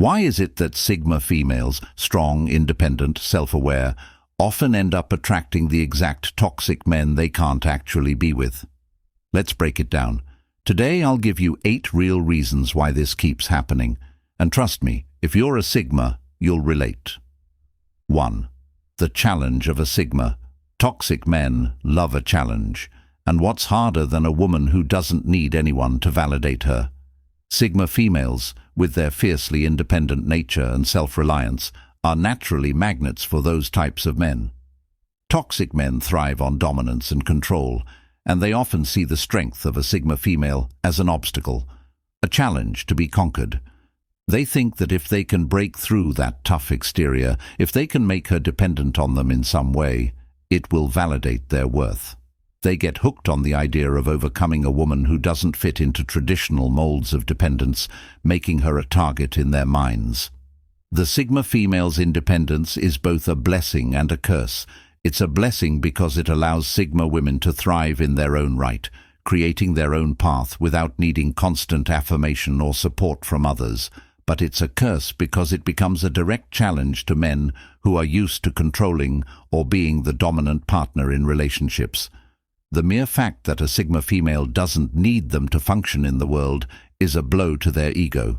Why is it that Sigma females, strong, independent, self-aware, often end up attracting the exact toxic men they can't actually be with? Let's break it down. Today I'll give you 8 real reasons why this keeps happening. And trust me, if you're a Sigma, you'll relate. 1. The challenge of a Sigma. Toxic men love a challenge. And what's harder than a woman who doesn't need anyone to validate her? Sigma females, with their fiercely independent nature and self-reliance, are naturally magnets for those types of men. Toxic men thrive on dominance and control, and they often see the strength of a Sigma female as an obstacle, a challenge to be conquered. They think that if they can break through that tough exterior, if they can make her dependent on them in some way, it will validate their worth. They get hooked on the idea of overcoming a woman who doesn't fit into traditional molds of dependence, making her a target in their minds. The Sigma female's independence is both a blessing and a curse. It's a blessing because it allows Sigma women to thrive in their own right, creating their own path without needing constant affirmation or support from others. But it's a curse because it becomes a direct challenge to men who are used to controlling or being the dominant partner in relationships. The mere fact that a Sigma female doesn't need them to function in the world is a blow to their ego.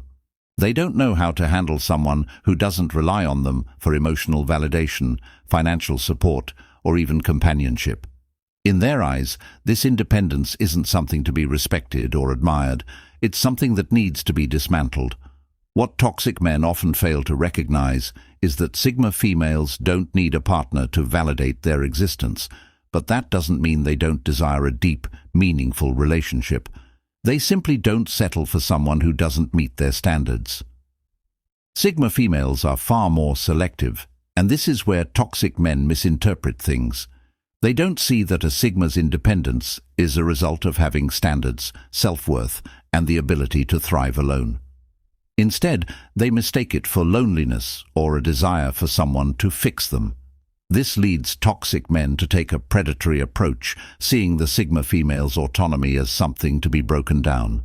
They don't know how to handle someone who doesn't rely on them for emotional validation, financial support, or even companionship. In their eyes, this independence isn't something to be respected or admired. It's something that needs to be dismantled. What toxic men often fail to recognize is that Sigma females don't need a partner to validate their existence. But that doesn't mean they don't desire a deep, meaningful relationship. They simply don't settle for someone who doesn't meet their standards. Sigma females are far more selective, and this is where toxic men misinterpret things. They don't see that a Sigma's independence is a result of having standards, self-worth, and the ability to thrive alone. Instead, they mistake it for loneliness or a desire for someone to fix them. This leads toxic men to take a predatory approach, seeing the Sigma female's autonomy as something to be broken down.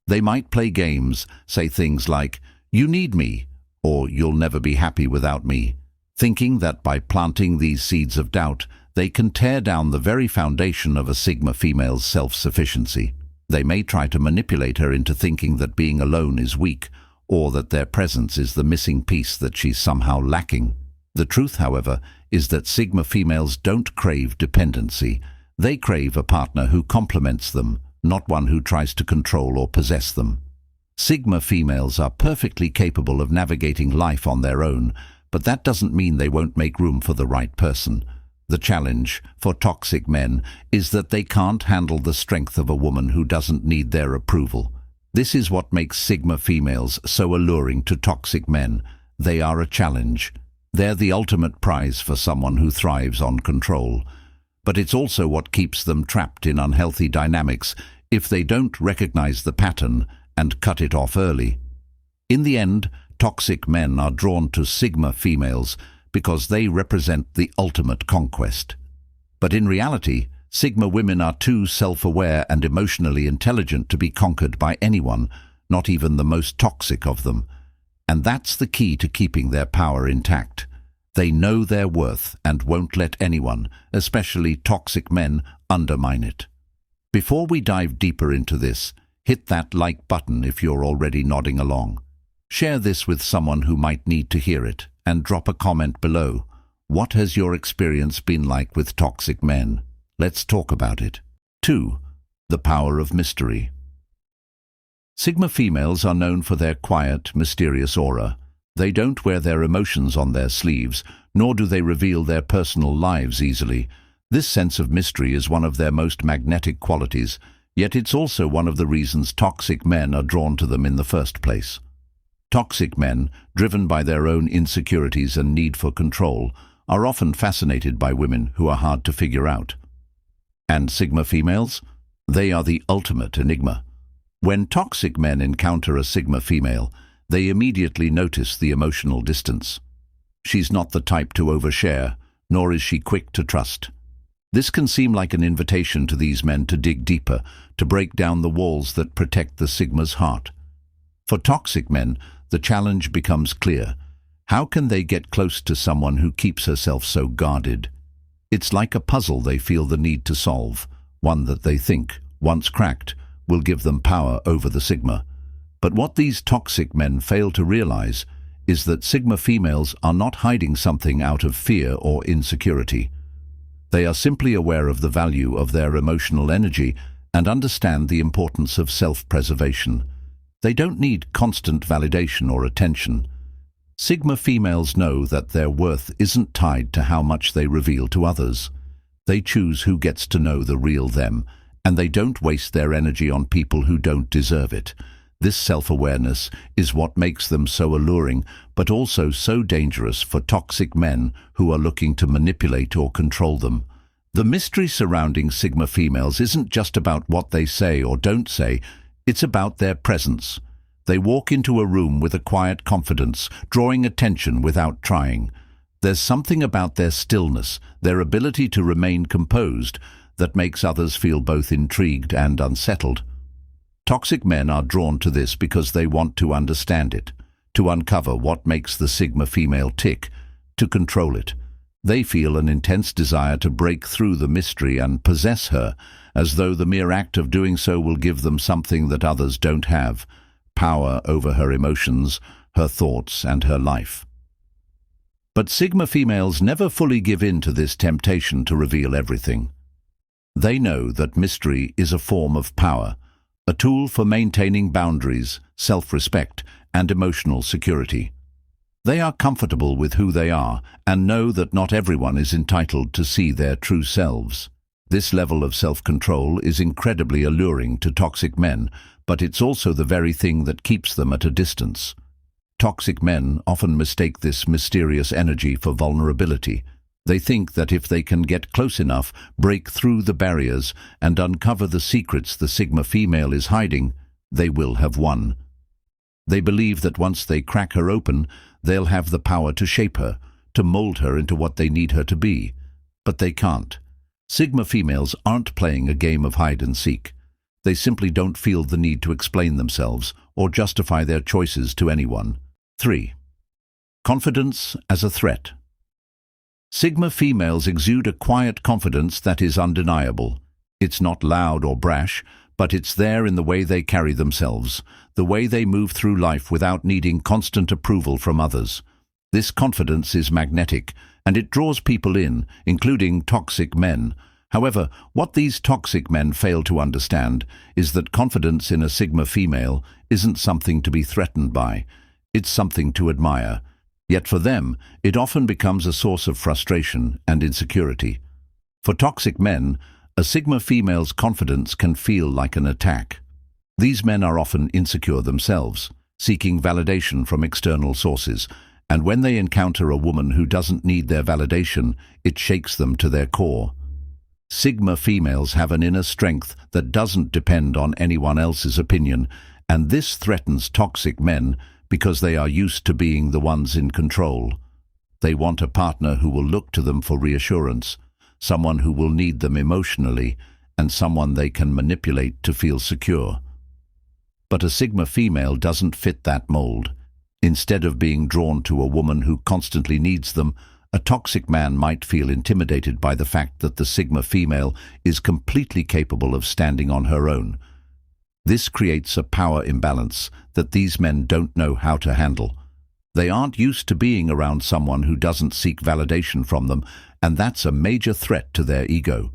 They might play games, say things like, "You need me," or "You'll never be happy without me," thinking that by planting these seeds of doubt, they can tear down the very foundation of a Sigma female's self-sufficiency. They may try to manipulate her into thinking that being alone is weak, or that their presence is the missing piece that she's somehow lacking. The truth, however, is that Sigma females don't crave dependency. They crave a partner who complements them, not one who tries to control or possess them. Sigma females are perfectly capable of navigating life on their own, but that doesn't mean they won't make room for the right person. The challenge for toxic men is that they can't handle the strength of a woman who doesn't need their approval. This is what makes Sigma females so alluring to toxic men. They are a challenge. They're the ultimate prize for someone who thrives on control. But it's also what keeps them trapped in unhealthy dynamics if they don't recognize the pattern and cut it off early. In the end, toxic men are drawn to Sigma females because they represent the ultimate conquest. But in reality, Sigma women are too self-aware and emotionally intelligent to be conquered by anyone, not even the most toxic of them. And that's the key to keeping their power intact. They know their worth and won't let anyone, especially toxic men, undermine it. Before we dive deeper into this, hit that like button if you're already nodding along. Share this with someone who might need to hear it, and drop a comment below. What has your experience been like with toxic men? Let's talk about it. 2. The power of mystery. Sigma females are known for their quiet, mysterious aura. They don't wear their emotions on their sleeves, nor do they reveal their personal lives easily. This sense of mystery is one of their most magnetic qualities, yet it's also one of the reasons toxic men are drawn to them in the first place. Toxic men, driven by their own insecurities and need for control, are often fascinated by women who are hard to figure out. And Sigma females? They are the ultimate enigma. When toxic men encounter a Sigma female, they immediately notice the emotional distance. She's not the type to overshare, nor is she quick to trust. This can seem like an invitation to these men to dig deeper, to break down the walls that protect the Sigma's heart. For toxic men, the challenge becomes clear. How can they get close to someone who keeps herself so guarded? It's like a puzzle they feel the need to solve, one that they think, once cracked, will give them power over the Sigma. But what these toxic men fail to realize is that Sigma females are not hiding something out of fear or insecurity. They are simply aware of the value of their emotional energy and understand the importance of self-preservation. They don't need constant validation or attention. Sigma females know that their worth isn't tied to how much they reveal to others. They choose who gets to know the real them, and they don't waste their energy on people who don't deserve it. This self-awareness is what makes them so alluring, but also so dangerous for toxic men who are looking to manipulate or control them. The mystery surrounding Sigma females isn't just about what they say or don't say, it's about their presence. They walk into a room with a quiet confidence, drawing attention without trying. There's something about their stillness, their ability to remain composed, that makes others feel both intrigued and unsettled. Toxic men are drawn to this because they want to understand it, to uncover what makes the Sigma female tick, to control it. They feel an intense desire to break through the mystery and possess her, as though the mere act of doing so will give them something that others don't have: power over her emotions, her thoughts, and her life. But Sigma females never fully give in to this temptation to reveal everything. They know that mystery is a form of power, a tool for maintaining boundaries, self-respect, and emotional security. They are comfortable with who they are and know that not everyone is entitled to see their true selves. This level of self-control is incredibly alluring to toxic men, but it's also the very thing that keeps them at a distance. Toxic men often mistake this mysterious energy for vulnerability. They think that if they can get close enough, break through the barriers, and uncover the secrets the Sigma female is hiding, they will have won. They believe that once they crack her open, they'll have the power to shape her, to mold her into what they need her to be. But they can't. Sigma females aren't playing a game of hide and seek. They simply don't feel the need to explain themselves or justify their choices to anyone. 3. Confidence as a threat. Sigma females exude a quiet confidence that is undeniable. It's not loud or brash, but it's there in the way they carry themselves, the way they move through life without needing constant approval from others. This confidence is magnetic, and it draws people in, including toxic men. However, what these toxic men fail to understand is that confidence in a Sigma female isn't something to be threatened by. It's something to admire. Yet for them, it often becomes a source of frustration and insecurity. For toxic men, a Sigma female's confidence can feel like an attack. These men are often insecure themselves, seeking validation from external sources, and when they encounter a woman who doesn't need their validation, it shakes them to their core. Sigma females have an inner strength that doesn't depend on anyone else's opinion, and this threatens toxic men because they are used to being the ones in control. They want a partner who will look to them for reassurance, someone who will need them emotionally, and someone they can manipulate to feel secure. But a Sigma female doesn't fit that mold. Instead of being drawn to a woman who constantly needs them, a toxic man might feel intimidated by the fact that the Sigma female is completely capable of standing on her own. This creates a power imbalance that these men don't know how to handle. They aren't used to being around someone who doesn't seek validation from them, and that's a major threat to their ego.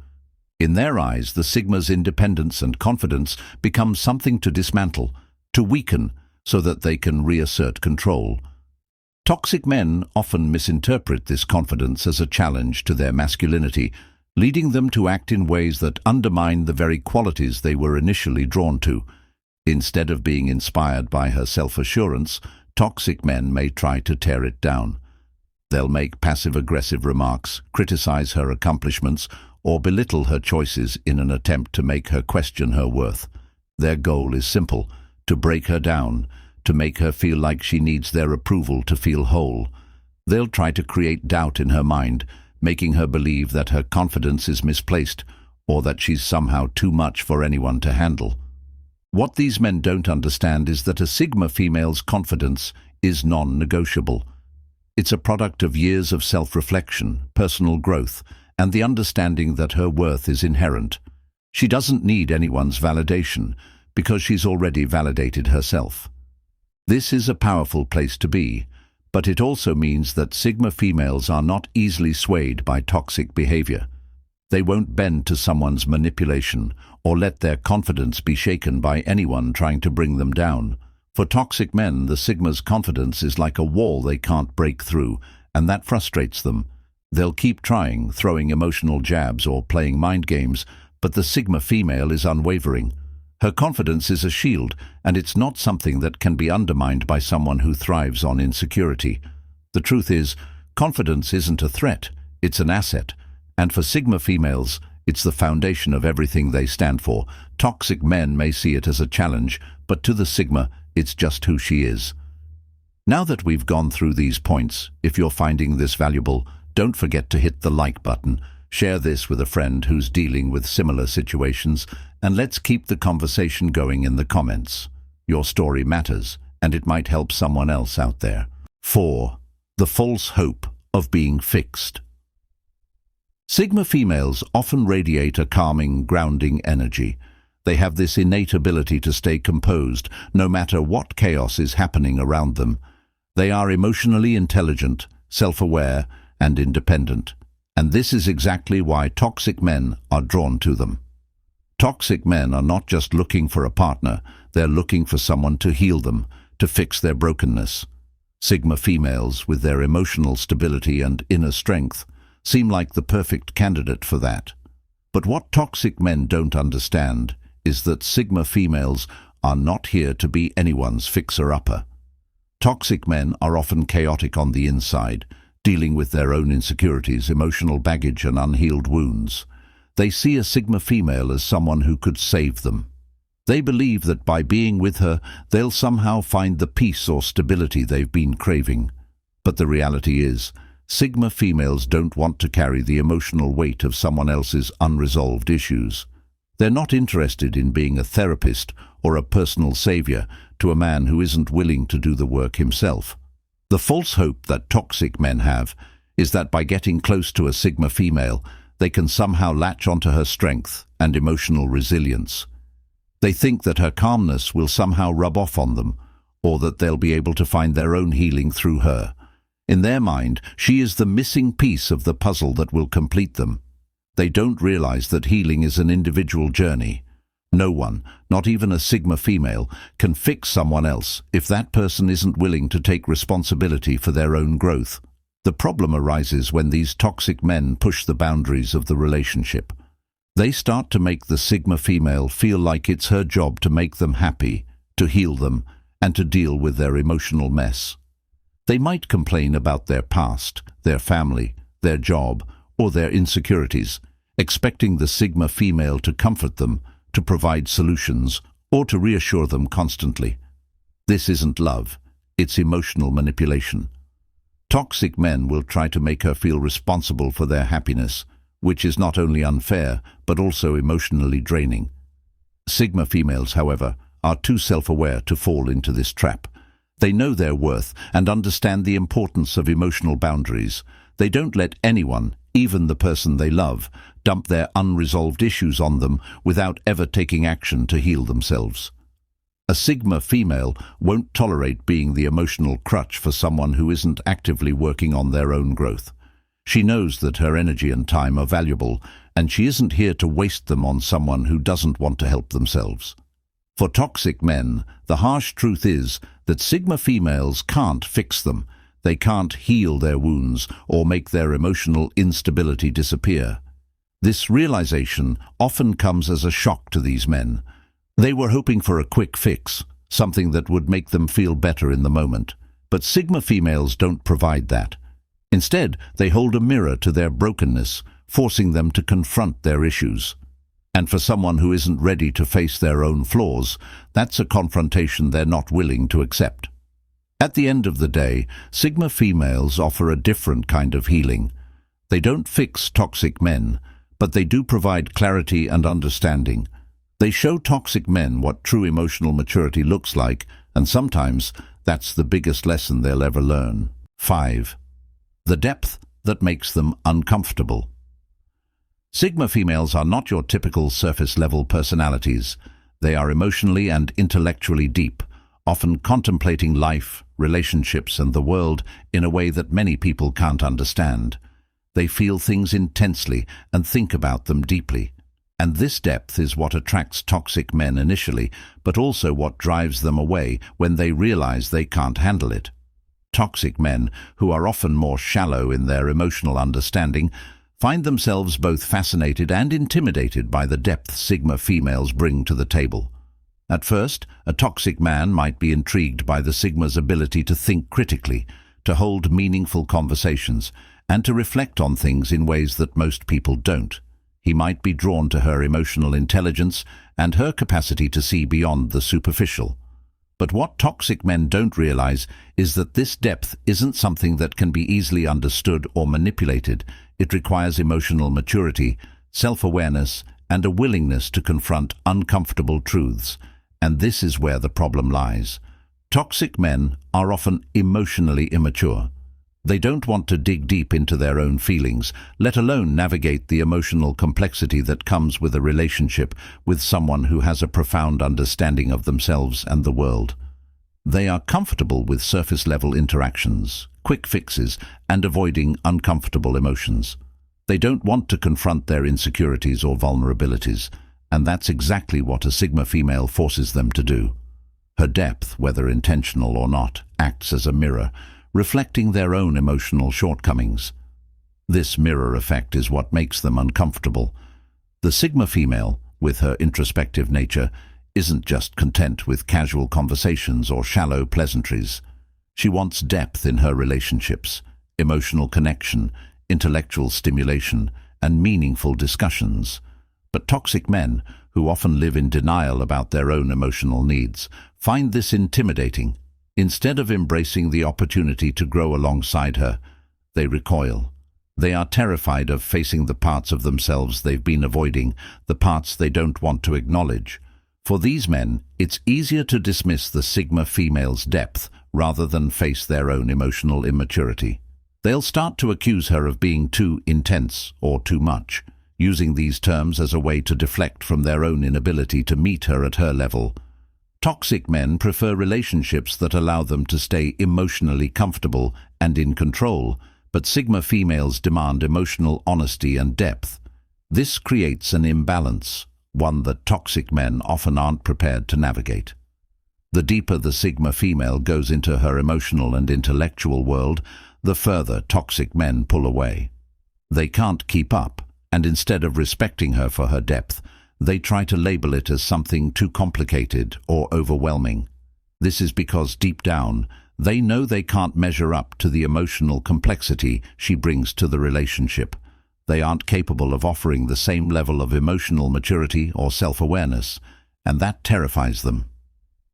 In their eyes, the Sigma's independence and confidence become something to dismantle, to weaken, so that they can reassert control. Toxic men often misinterpret this confidence as a challenge to their masculinity, leading them to act in ways that undermine the very qualities they were initially drawn to. Instead of being inspired by her self-assurance, toxic men may try to tear it down. They'll make passive-aggressive remarks, criticize her accomplishments, or belittle her choices in an attempt to make her question her worth. Their goal is simple: to break her down, to make her feel like she needs their approval to feel whole. They'll try to create doubt in her mind, making her believe that her confidence is misplaced or that she's somehow too much for anyone to handle. What these men don't understand is that a Sigma female's confidence is non-negotiable. It's a product of years of self-reflection, personal growth, and the understanding that her worth is inherent. She doesn't need anyone's validation because she's already validated herself. This is a powerful place to be, but it also means that Sigma females are not easily swayed by toxic behavior. They won't bend to someone's manipulation or let their confidence be shaken by anyone trying to bring them down. For toxic men, the Sigma's confidence is like a wall they can't break through, and that frustrates them. They'll keep trying, throwing emotional jabs or playing mind games, but the Sigma female is unwavering. Her confidence is a shield, and it's not something that can be undermined by someone who thrives on insecurity. The truth is, confidence isn't a threat, it's an asset. And for Sigma females, it's the foundation of everything they stand for. Toxic men may see it as a challenge, but to the Sigma, it's just who she is. Now that we've gone through these points, if you're finding this valuable, don't forget to hit the like button. Share this with a friend who's dealing with similar situations, and let's keep the conversation going in the comments. Your story matters, and it might help someone else out there. 4. The false hope of being fixed. Sigma females often radiate a calming, grounding energy. They have this innate ability to stay composed, no matter what chaos is happening around them. They are emotionally intelligent, self-aware, and independent. And this is exactly why toxic men are drawn to them. Toxic men are not just looking for a partner, they're looking for someone to heal them, to fix their brokenness. Sigma females, with their emotional stability and inner strength, seem like the perfect candidate for that. But what toxic men don't understand is that Sigma females are not here to be anyone's fixer-upper. Toxic men are often chaotic on the inside, dealing with their own insecurities, emotional baggage, and unhealed wounds. They see a Sigma female as someone who could save them. They believe that by being with her, they'll somehow find the peace or stability they've been craving. But the reality is, Sigma females don't want to carry the emotional weight of someone else's unresolved issues. They're not interested in being a therapist or a personal savior to a man who isn't willing to do the work himself. The false hope that toxic men have is that by getting close to a Sigma female, they can somehow latch onto her strength and emotional resilience. They think that her calmness will somehow rub off on them, or that they'll be able to find their own healing through her. In their mind, she is the missing piece of the puzzle that will complete them. They don't realize that healing is an individual journey. No one, not even a Sigma female, can fix someone else if that person isn't willing to take responsibility for their own growth. The problem arises when these toxic men push the boundaries of the relationship. They start to make the Sigma female feel like it's her job to make them happy, to heal them, and to deal with their emotional mess. They might complain about their past, their family, their job, or their insecurities, expecting the Sigma female to comfort them, to provide solutions, or to reassure them constantly. This isn't love, it's emotional manipulation. Toxic men will try to make her feel responsible for their happiness, which is not only unfair, but also emotionally draining. Sigma females, however, are too self-aware to fall into this trap. They know their worth and understand the importance of emotional boundaries. They don't let anyone, even the person they love, dump their unresolved issues on them without ever taking action to heal themselves. A Sigma female won't tolerate being the emotional crutch for someone who isn't actively working on their own growth. She knows that her energy and time are valuable, and she isn't here to waste them on someone who doesn't want to help themselves. For toxic men, the harsh truth is that Sigma females can't fix them. They can't heal their wounds or make their emotional instability disappear. This realization often comes as a shock to these men. They were hoping for a quick fix, something that would make them feel better in the moment. But Sigma females don't provide that. Instead, they hold a mirror to their brokenness, forcing them to confront their issues. And for someone who isn't ready to face their own flaws, that's a confrontation they're not willing to accept. At the end of the day, Sigma females offer a different kind of healing. They don't fix toxic men, but they do provide clarity and understanding. They show toxic men what true emotional maturity looks like, and sometimes that's the biggest lesson they'll ever learn. 5. The depth that makes them uncomfortable. Sigma females are not your typical surface-level personalities. They are emotionally and intellectually deep, often contemplating life, relationships, and the world in a way that many people can't understand. They feel things intensely and think about them deeply. And this depth is what attracts toxic men initially, but also what drives them away when they realize they can't handle it. Toxic men, who are often more shallow in their emotional understanding, find themselves both fascinated and intimidated by the depth Sigma females bring to the table. At first, a toxic man might be intrigued by the Sigma's ability to think critically, to hold meaningful conversations, and to reflect on things in ways that most people don't. He might be drawn to her emotional intelligence and her capacity to see beyond the superficial. But what toxic men don't realize is that this depth isn't something that can be easily understood or manipulated. It requires emotional maturity, self-awareness, and a willingness to confront uncomfortable truths. And this is where the problem lies. Toxic men are often emotionally immature. They don't want to dig deep into their own feelings, let alone navigate the emotional complexity that comes with a relationship with someone who has a profound understanding of themselves and the world. They are comfortable with surface-level interactions, quick fixes, and avoiding uncomfortable emotions. They don't want to confront their insecurities or vulnerabilities, and that's exactly what a Sigma female forces them to do. Her depth, whether intentional or not, acts as a mirror, reflecting their own emotional shortcomings. This mirror effect is what makes them uncomfortable. The Sigma female, with her introspective nature, isn't just content with casual conversations or shallow pleasantries. She wants depth in her relationships, emotional connection, intellectual stimulation, and meaningful discussions. But toxic men, who often live in denial about their own emotional needs, find this intimidating. Instead of embracing the opportunity to grow alongside her, they recoil. They are terrified of facing the parts of themselves they've been avoiding, the parts they don't want to acknowledge. For these men, it's easier to dismiss the Sigma female's depth rather than face their own emotional immaturity. They'll start to accuse her of being too intense or too much, using these terms as a way to deflect from their own inability to meet her at her level. Toxic men prefer relationships that allow them to stay emotionally comfortable and in control, but Sigma females demand emotional honesty and depth. This creates an imbalance, one that toxic men often aren't prepared to navigate. The deeper the Sigma female goes into her emotional and intellectual world, the further toxic men pull away. They can't keep up, and instead of respecting her for her depth, they try to label it as something too complicated or overwhelming. This is because deep down, they know they can't measure up to the emotional complexity she brings to the relationship. They aren't capable of offering the same level of emotional maturity or self-awareness, and that terrifies them.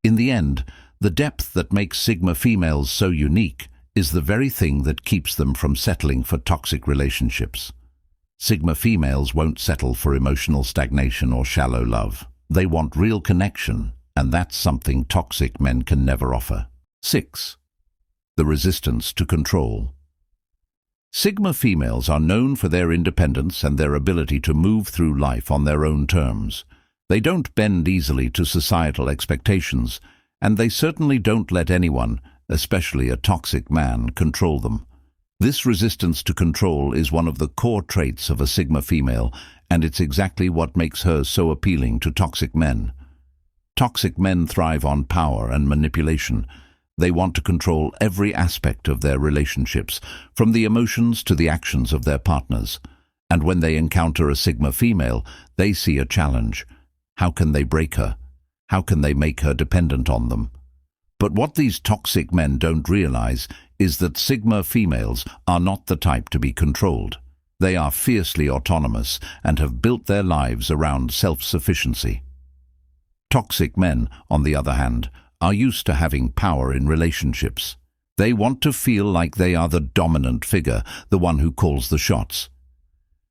In the end, the depth that makes Sigma females so unique is the very thing that keeps them from settling for toxic relationships. Sigma females won't settle for emotional stagnation or shallow love. They want real connection, and that's something toxic men can never offer. 6. The resistance to control. Sigma females are known for their independence and their ability to move through life on their own terms. They don't bend easily to societal expectations, and they certainly don't let anyone, especially a toxic man, control them. This resistance to control is one of the core traits of a Sigma female, and it's exactly what makes her so appealing to toxic men. Toxic men thrive on power and manipulation. They want to control every aspect of their relationships, from the emotions to the actions of their partners. And when they encounter a Sigma female, they see a challenge. How can they break her? How can they make her dependent on them? But what these toxic men don't realize is that Sigma females are not the type to be controlled. They are fiercely autonomous and have built their lives around self-sufficiency. Toxic men, on the other hand, are used to having power in relationships. They want to feel like they are the dominant figure, the one who calls the shots.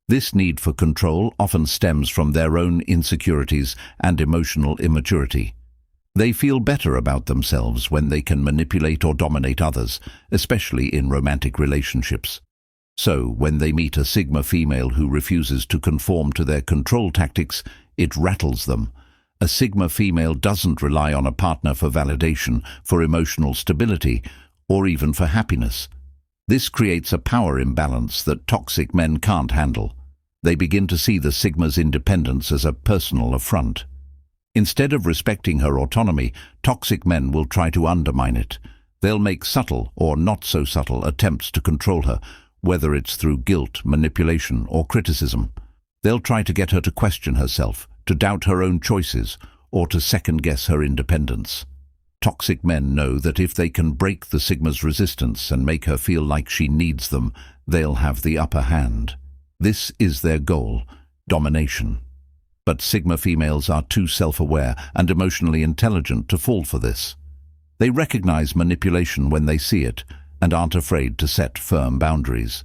This need for control often stems from their own insecurities and emotional immaturity. They feel better about themselves when they can manipulate or dominate others, especially in romantic relationships. So, when they meet a Sigma female who refuses to conform to their control tactics, it rattles them. A Sigma female doesn't rely on a partner for validation, for emotional stability, or even for happiness. This creates a power imbalance that toxic men can't handle. They begin to see the Sigma's independence as a personal affront. Instead of respecting her autonomy, toxic men will try to undermine it. They'll make subtle or not so subtle attempts to control her, whether it's through guilt, manipulation, or criticism. They'll try to get her to question herself, to doubt her own choices, or to second-guess her independence. Toxic men know that if they can break the Sigma's resistance and make her feel like she needs them, they'll have the upper hand. This is their goal: domination. But Sigma females are too self-aware and emotionally intelligent to fall for this. They recognize manipulation when they see it and aren't afraid to set firm boundaries.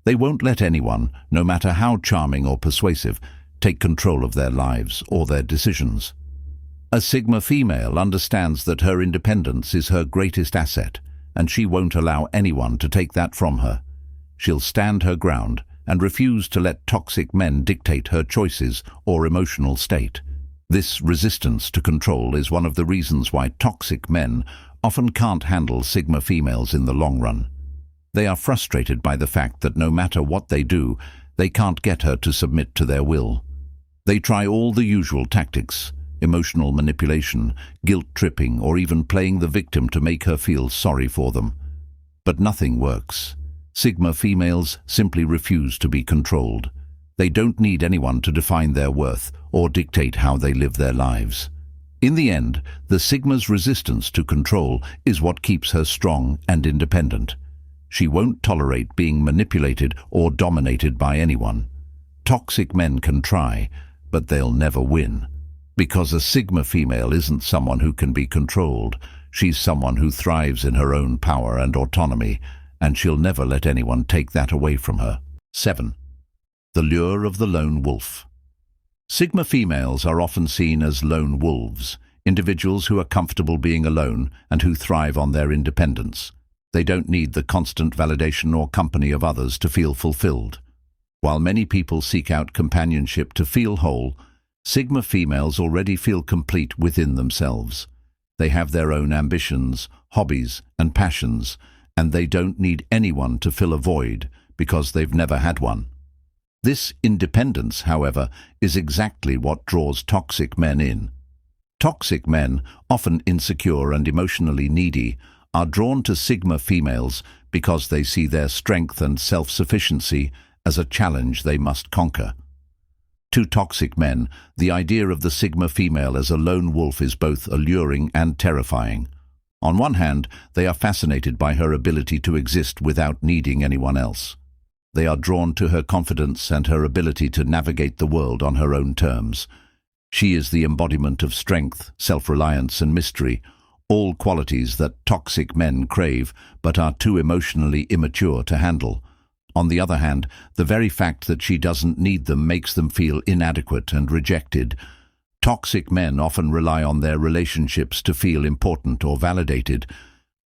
They won't let anyone, no matter how charming or persuasive, take control of their lives or their decisions. A Sigma female understands that her independence is her greatest asset, and she won't allow anyone to take that from her. She'll stand her ground and refuse to let toxic men dictate her choices or emotional state. This resistance to control is one of the reasons why toxic men often can't handle Sigma females in the long run. They are frustrated by the fact that no matter what they do, they can't get her to submit to their will. They try all the usual tactics: emotional manipulation, guilt-tripping, or even playing the victim to make her feel sorry for them. But nothing works. Sigma females simply refuse to be controlled. They don't need anyone to define their worth or dictate how they live their lives. In the end, the Sigma's resistance to control is what keeps her strong and independent. She won't tolerate being manipulated or dominated by anyone. Toxic men can try, but they'll never win. Because a Sigma female isn't someone who can be controlled. She's someone who thrives in her own power and autonomy, and she'll never let anyone take that away from her. 7. The lure of the lone wolf. Sigma females are often seen as lone wolves, individuals who are comfortable being alone and who thrive on their independence. They don't need the constant validation or company of others to feel fulfilled. While many people seek out companionship to feel whole, Sigma females already feel complete within themselves. They have their own ambitions, hobbies, and passions, and they don't need anyone to fill a void because they've never had one. This independence, however, is exactly what draws toxic men in. Toxic men, often insecure and emotionally needy, are drawn to Sigma females because they see their strength and self-sufficiency as a challenge they must conquer. To toxic men, the idea of the Sigma female as a lone wolf is both alluring and terrifying. On one hand, they are fascinated by her ability to exist without needing anyone else. They are drawn to her confidence and her ability to navigate the world on her own terms. She is the embodiment of strength, self-reliance, and mystery, all qualities that toxic men crave but are too emotionally immature to handle. On the other hand, the very fact that she doesn't need them makes them feel inadequate and rejected. Toxic men often rely on their relationships to feel important or validated.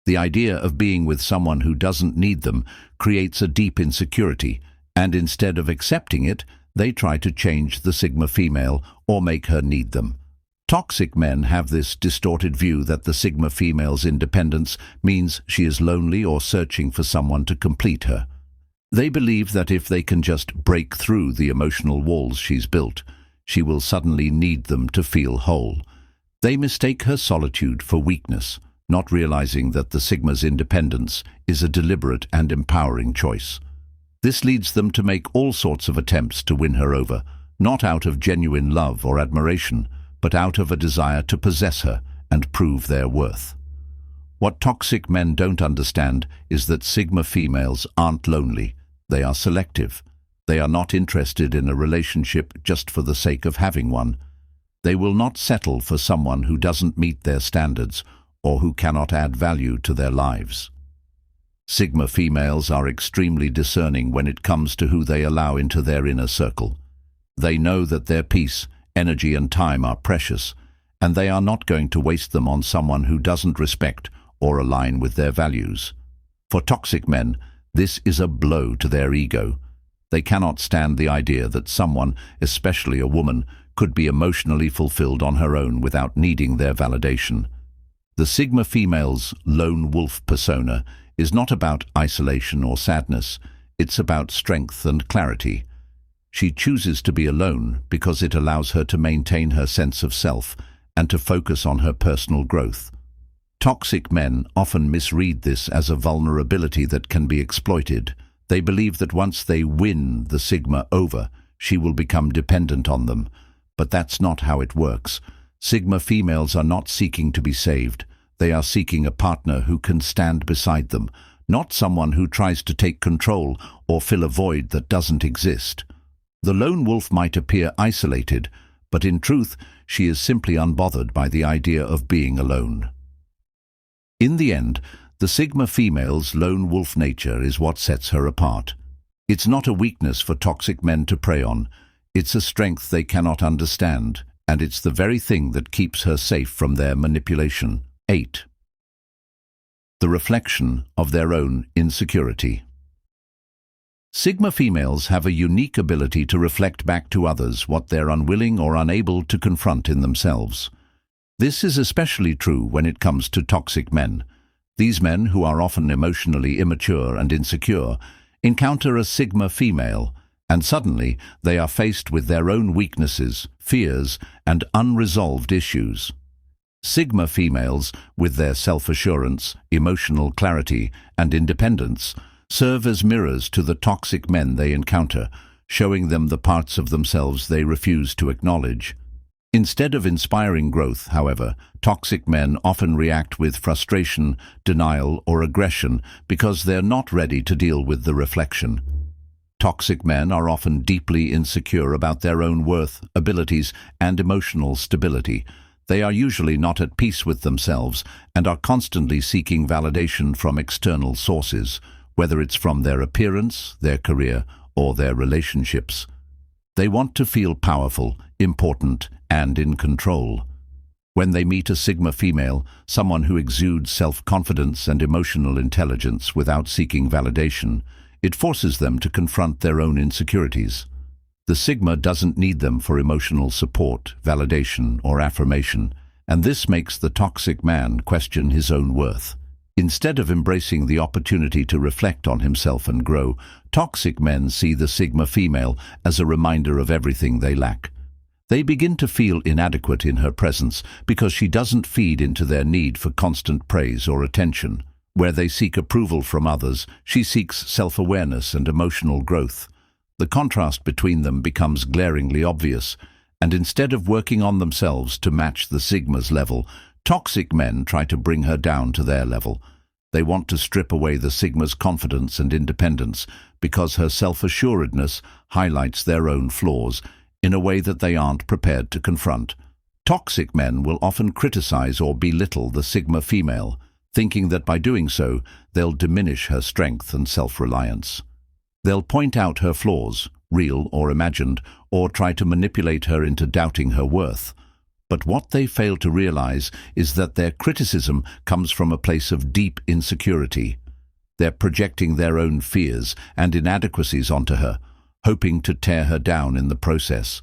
The idea of being with someone who doesn't need them creates a deep insecurity, and instead of accepting it, they try to change the Sigma female or make her need them. Toxic men have this distorted view that the Sigma female's independence means she is lonely or searching for someone to complete her. They believe that if they can just break through the emotional walls she's built, she will suddenly need them to feel whole. They mistake her solitude for weakness, not realizing that the Sigma's independence is a deliberate and empowering choice. This leads them to make all sorts of attempts to win her over, not out of genuine love or admiration, but out of a desire to possess her and prove their worth. What toxic men don't understand is that Sigma females aren't lonely. They are selective. They are not interested in a relationship just for the sake of having one. They will not settle for someone who doesn't meet their standards or who cannot add value to their lives. Sigma females are extremely discerning when it comes to who they allow into their inner circle. They know that their peace, energy and time are precious, and they are not going to waste them on someone who doesn't respect or align with their values. For toxic men, this is a blow to their ego. They cannot stand the idea that someone, especially a woman, could be emotionally fulfilled on her own without needing their validation. The Sigma female's lone wolf persona is not about isolation or sadness, it's about strength and clarity. She chooses to be alone because it allows her to maintain her sense of self and to focus on her personal growth. Toxic men often misread this as a vulnerability that can be exploited. They believe that once they win the Sigma over, she will become dependent on them. But that's not how it works. Sigma females are not seeking to be saved. They are seeking a partner who can stand beside them, not someone who tries to take control or fill a void that doesn't exist. The lone wolf might appear isolated, but in truth, she is simply unbothered by the idea of being alone. In the end, the Sigma female's lone wolf nature is what sets her apart. It's not a weakness for toxic men to prey on. It's a strength they cannot understand, and it's the very thing that keeps her safe from their manipulation. 8. The reflection of their own insecurity. Sigma females have a unique ability to reflect back to others what they're unwilling or unable to confront in themselves. This is especially true when it comes to toxic men. These men, who are often emotionally immature and insecure, encounter a Sigma female, and suddenly they are faced with their own weaknesses, fears, and unresolved issues. Sigma females, with their self-assurance, emotional clarity, and independence, serve as mirrors to the toxic men they encounter, showing them the parts of themselves they refuse to acknowledge. Instead of inspiring growth, however, toxic men often react with frustration, denial, or aggression because they're not ready to deal with the reflection. Toxic men are often deeply insecure about their own worth, abilities, and emotional stability. They are usually not at peace with themselves and are constantly seeking validation from external sources, whether it's from their appearance, their career, or their relationships. They want to feel powerful, important, and in control. When they meet a Sigma female, someone who exudes self-confidence and emotional intelligence without seeking validation, it forces them to confront their own insecurities. The Sigma doesn't need them for emotional support, validation, or affirmation, and this makes the toxic man question his own worth. Instead of embracing the opportunity to reflect on himself and grow, toxic men see the Sigma female as a reminder of everything they lack. They begin to feel inadequate in her presence because she doesn't feed into their need for constant praise or attention. Where they seek approval from others, she seeks self-awareness and emotional growth. The contrast between them becomes glaringly obvious, and instead of working on themselves to match the Sigma's level, toxic men try to bring her down to their level. They want to strip away the Sigma's confidence and independence because her self-assuredness highlights their own flaws in a way that they aren't prepared to confront. Toxic men will often criticize or belittle the Sigma female, thinking that by doing so, they'll diminish her strength and self-reliance. They'll point out her flaws, real or imagined, or try to manipulate her into doubting her worth. But what they fail to realize is that their criticism comes from a place of deep insecurity. They're projecting their own fears and inadequacies onto her, hoping to tear her down in the process.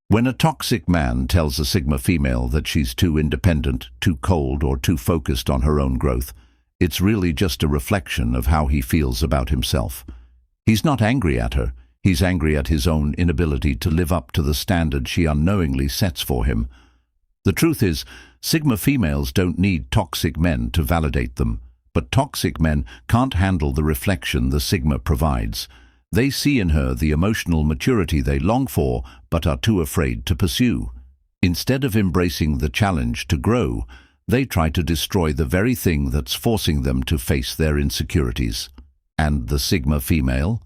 When a toxic man tells a Sigma female that she's too independent, too cold, or too focused on her own growth, it's really just a reflection of how he feels about himself. He's not angry at her. He's angry at his own inability to live up to the standard she unknowingly sets for him. The truth is, Sigma females don't need toxic men to validate them, but toxic men can't handle the reflection the Sigma provides. They see in her the emotional maturity they long for but are too afraid to pursue. Instead of embracing the challenge to grow, they try to destroy the very thing that's forcing them to face their insecurities. And the Sigma female?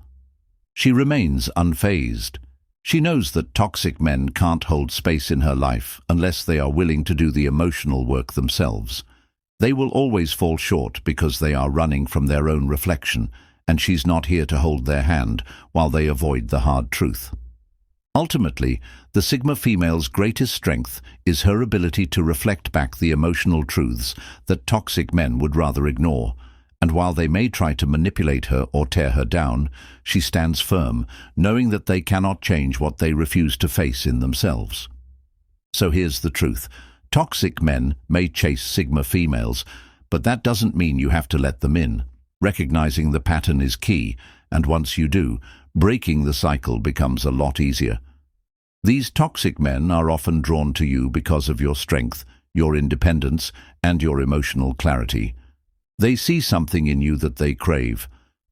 She remains unfazed. She knows that toxic men can't hold space in her life unless they are willing to do the emotional work themselves. They will always fall short because they are running from their own reflection, and she's not here to hold their hand while they avoid the hard truth. Ultimately, the Sigma female's greatest strength is her ability to reflect back the emotional truths that toxic men would rather ignore, and while they may try to manipulate her or tear her down, she stands firm, knowing that they cannot change what they refuse to face in themselves. So here's the truth. Toxic men may chase Sigma females, but that doesn't mean you have to let them in. Recognizing the pattern is key, and once you do, breaking the cycle becomes a lot easier. These toxic men are often drawn to you because of your strength, your independence, and your emotional clarity. They see something in you that they crave,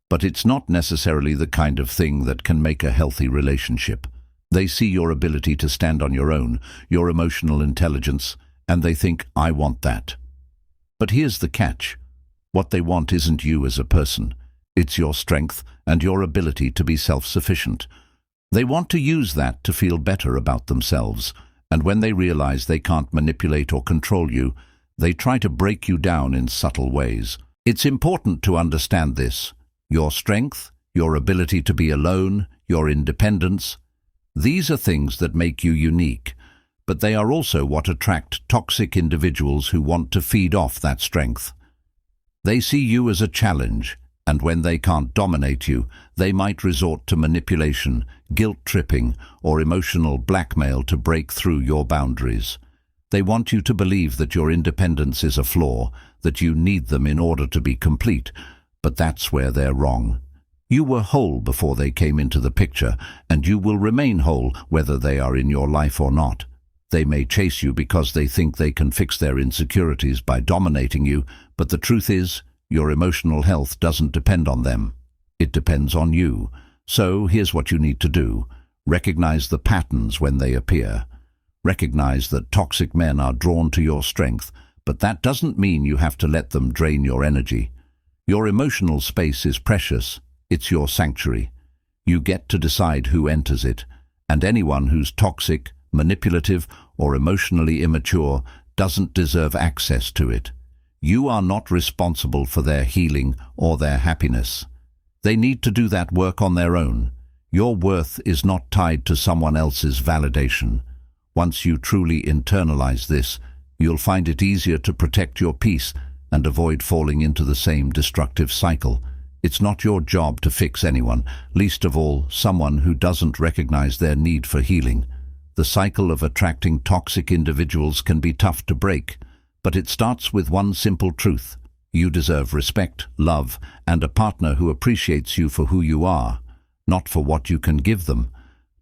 but it's not necessarily the kind of thing that can make a healthy relationship. They see your ability to stand on your own, your emotional intelligence, and they think, I want that. But here's the catch. What they want isn't you as a person. It's your strength and your ability to be self-sufficient. They want to use that to feel better about themselves, and when they realize they can't manipulate or control you, they try to break you down in subtle ways. It's important to understand this. Your strength, your ability to be alone, your independence, these are things that make you unique, but they are also what attract toxic individuals who want to feed off that strength. They see you as a challenge, and when they can't dominate you, they might resort to manipulation, guilt-tripping, or emotional blackmail to break through your boundaries. They want you to believe that your independence is a flaw, that you need them in order to be complete, but that's where they're wrong. You were whole before they came into the picture, and you will remain whole whether they are in your life or not. They may chase you because they think they can fix their insecurities by dominating you, but the truth is, your emotional health doesn't depend on them. It depends on you. So here's what you need to do. Recognize the patterns when they appear. Recognize that toxic men are drawn to your strength, but that doesn't mean you have to let them drain your energy. Your emotional space is precious. It's your sanctuary. You get to decide who enters it, and anyone who's toxic, manipulative, or emotionally immature doesn't deserve access to it. You are not responsible for their healing or their happiness. They need to do that work on their own. Your worth is not tied to someone else's validation. Once you truly internalize this, you'll find it easier to protect your peace and avoid falling into the same destructive cycle. It's not your job to fix anyone, least of all someone who doesn't recognize their need for healing. The cycle of attracting toxic individuals can be tough to break, but it starts with one simple truth. You deserve respect, love, and a partner who appreciates you for who you are, not for what you can give them.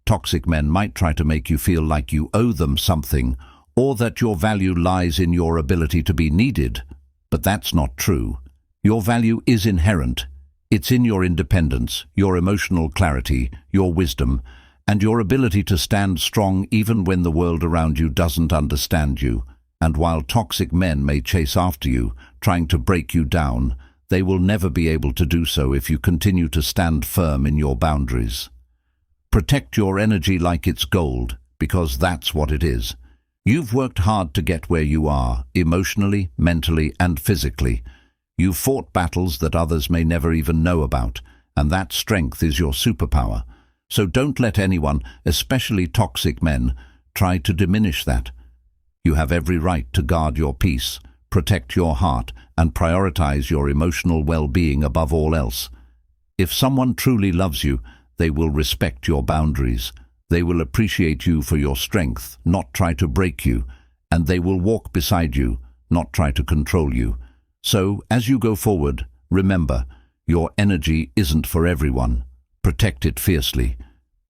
Toxic men might try to make you feel like you owe them something, or that your value lies in your ability to be needed, but that's not true. Your value is inherent. It's in your independence, your emotional clarity, your wisdom, and your ability to stand strong even when the world around you doesn't understand you. And while toxic men may chase after you, trying to break you down, they will never be able to do so if you continue to stand firm in your boundaries. Protect your energy like it's gold, because that's what it is. You've worked hard to get where you are, emotionally, mentally, and physically. You've fought battles that others may never even know about, and that strength is your superpower. So don't let anyone, especially toxic men, try to diminish that. You have every right to guard your peace, protect your heart, and prioritize your emotional well-being above all else. If someone truly loves you, they will respect your boundaries. They will appreciate you for your strength, not try to break you, and they will walk beside you, not try to control you. So, as you go forward, remember, your energy isn't for everyone. Protect it fiercely.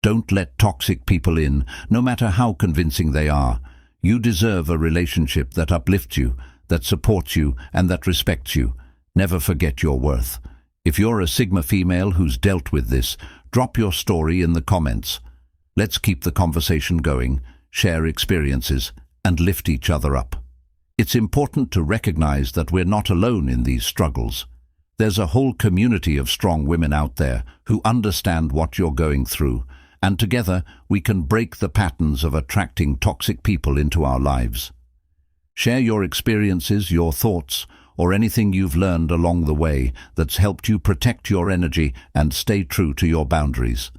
Don't let toxic people in, no matter how convincing they are. You deserve a relationship that uplifts you, that supports you, and that respects you. Never forget your worth. If you're a Sigma female who's dealt with this, drop your story in the comments. Let's keep the conversation going, share experiences, and lift each other up. It's important to recognize that we're not alone in these struggles. There's a whole community of strong women out there who understand what you're going through, and together we can break the patterns of attracting toxic people into our lives. Share your experiences, your thoughts, or anything you've learned along the way that's helped you protect your energy and stay true to your boundaries.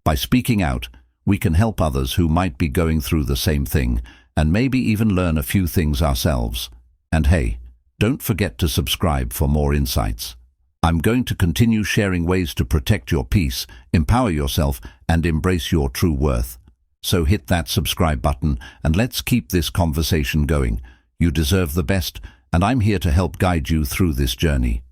By speaking out, we can help others who might be going through the same thing, and maybe even learn a few things ourselves. And hey, don't forget to subscribe for more insights. I'm going to continue sharing ways to protect your peace, empower yourself, and embrace your true worth. So hit that subscribe button and let's keep this conversation going. You deserve the best, and I'm here to help guide you through this journey.